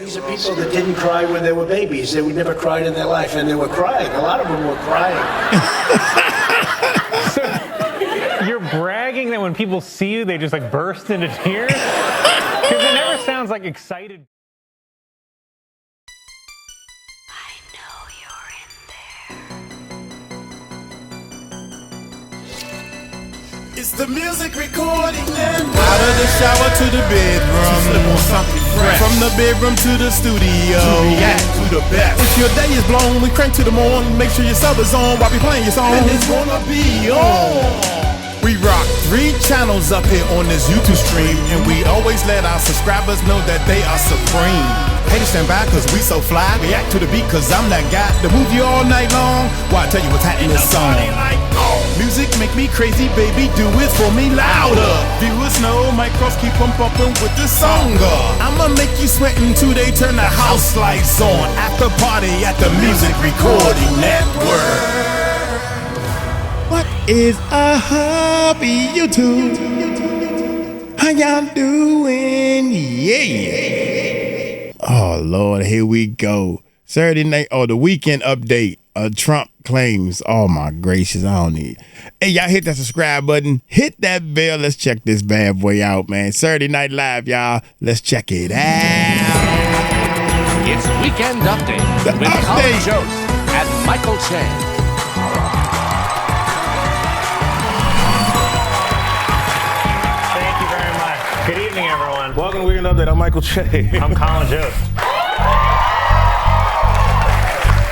These are people that didn't cry when they were babies. They would never cried in their life, and they were crying. A lot of them were crying. So you're bragging that when people see you, they just like burst into tears? Because it never sounds like excited. It's the music recording network. Out of the shower to the bedroom, slip on something fresh. From the bedroom to the studio, to react to the best. If your day is blown, we crank to the morning. Make sure your sub is on while we playing your song. And it's gonna be on. We rock 3 channels up here on this YouTube stream, and we always let our subscribers know that they are supreme. Haters stand by cause we so fly. React to the beat cause I'm that guy to move you all night long. Why I tell you what's happening in this song. Music make me crazy, baby, do it for me louder. Viewers know micros keep on bumping with the song. I'ma make you sweat until they turn the house lights on. After party at the Music Recording Network. What is a hobby, YouTube? How y'all doing? Yeah. Oh, Lord, here we go. Saturday night, the weekend update. Trump claims. Oh, my gracious, I don't need. Hey, y'all hit that subscribe button. Hit that bell. Let's check this bad boy out, man. Saturday Night Live, y'all. Let's check it out. It's Weekend Update with Colin Jost and Michael Che. Good evening, everyone. Welcome to Weekend Update. I'm Michael Che. I'm Colin Jost.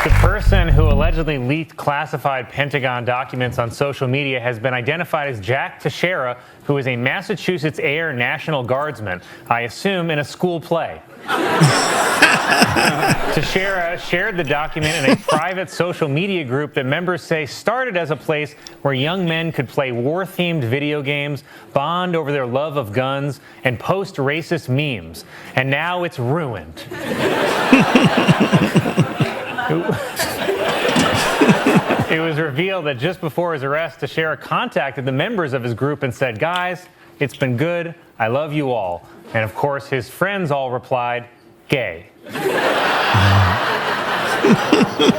The person who allegedly leaked classified Pentagon documents on social media has been identified as 𝗟𝗓𝗡𝗅, who is a Massachusetts Air National Guardsman, I assume in a school play. 𝗟𝗓𝗡𝗅 shared the document in a private social media group that members say started as a place where young men could play war-themed video games, bond over their love of guns, and post racist memes. And now it's ruined. It was revealed that just before his arrest, 𝗟𝗓𝗡𝗅 contacted the members of his group and said, "Guys, it's been good. I love you all." And of course, his friends all replied, "Gay."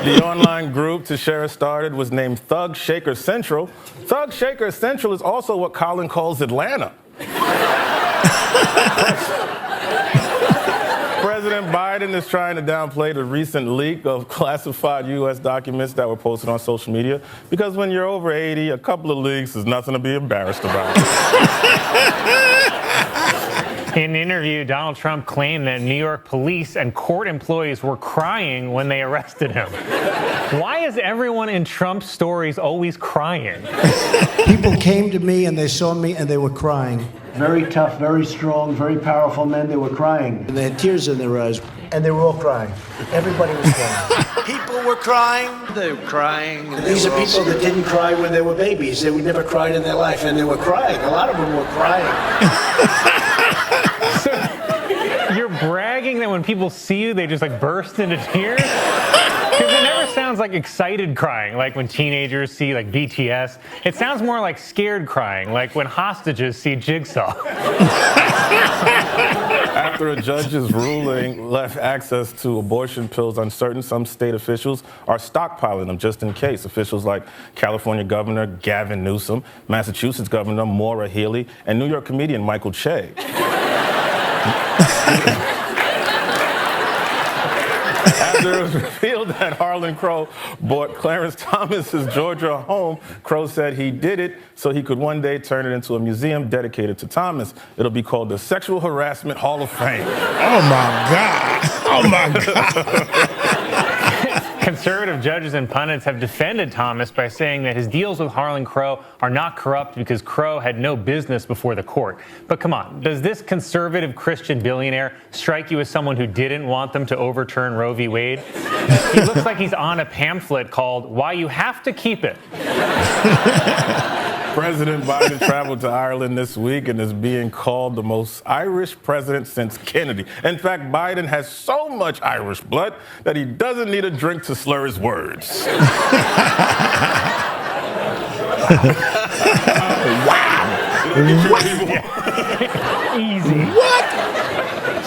The online group 𝗟𝗓𝗡𝗅 started was named Thug Shaker Central. Thug Shaker Central is also what Colin calls Atlanta. President Biden is trying to downplay the recent leak of classified U.S. documents that were posted on social media because when you're over 80, a couple of leaks is nothing to be embarrassed about. In an interview, Donald Trump claimed that New York police and court employees were crying when they arrested him. Why is everyone in Trump's stories always crying? People came to me and they saw me and they were crying. Very tough, very strong, very powerful men. They were crying. And they had tears in their eyes. And they were all crying. Everybody was crying. People were crying. They were crying. These are people that didn't cry when they were babies. They would never cried in their life. And they were crying. A lot of them were crying. So you're bragging that when people see you, they just like burst into tears? Because it never sounds like excited crying, like when teenagers see like BTS. It sounds more like scared crying, like when hostages see Jigsaw. After a judge's ruling left access to abortion pills uncertain, some state officials are stockpiling them just in case. Officials like California Governor Gavin Newsom, Massachusetts Governor Maura Healey, and New York comedian Michael Che. After it was revealed that Harlan Crow bought Clarence Thomas's Georgia home, Crow said he did it so he could one day turn it into a museum dedicated to Thomas. It'll be called the Sexual Harassment Hall of Fame. Oh, my God. Oh, my God. Conservative judges and pundits have defended Thomas by saying that his deals with Harlan Crow are not corrupt because Crow had no business before the court. But come on, does this conservative Christian billionaire strike you as someone who didn't want them to overturn Roe v. Wade? He looks like he's on a pamphlet called Why You Have to Keep It. President Biden traveled to Ireland this week and is being called the most Irish president since Kennedy. In fact, Biden has so much Irish blood that he doesn't need a drink to slur his words. Wow. Easy. What?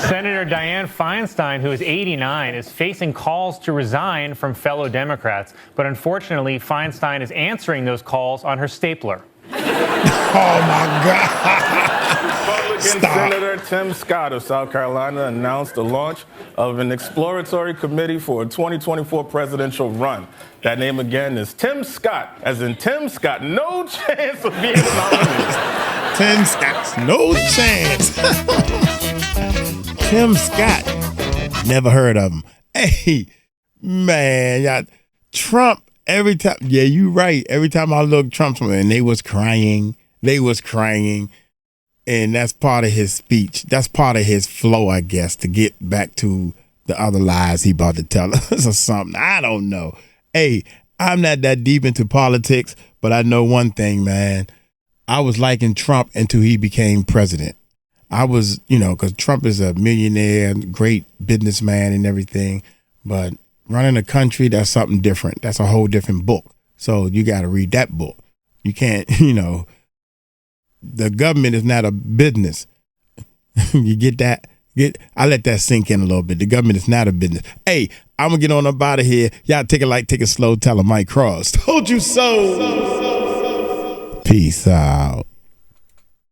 Senator Dianne Feinstein, who is 89, is facing calls to resign from fellow Democrats. But unfortunately, Feinstein is answering those calls on her stapler. Oh, my God. Republican Senator Tim Scott of South Carolina announced the launch of an exploratory committee for a 2024 presidential run. That name again is Tim Scott, as in Tim Scott, no chance of being nominated. Tim Scott, no chance. Tim Scott, never heard of him. Hey, man, y'all, Trump, every time, yeah, you right. Every time I look, Trump's, and they was crying. And that's part of his speech. That's part of his flow, I guess, to get back to the other lies he about to tell us or something. I don't know. Hey, I'm not that deep into politics, but I know one thing, man. I was liking Trump until he became president. I was, because Trump is a millionaire, great businessman and everything. But running a country, that's something different. That's a whole different book. So you got to read that book. You can't, the government is not a business. You get that? I let that sink in a little bit. The government is not a business. Hey, I'm going to get on up out of here. Y'all take it light, take it slow. Tell them Mike Cross. Told you so. Peace out.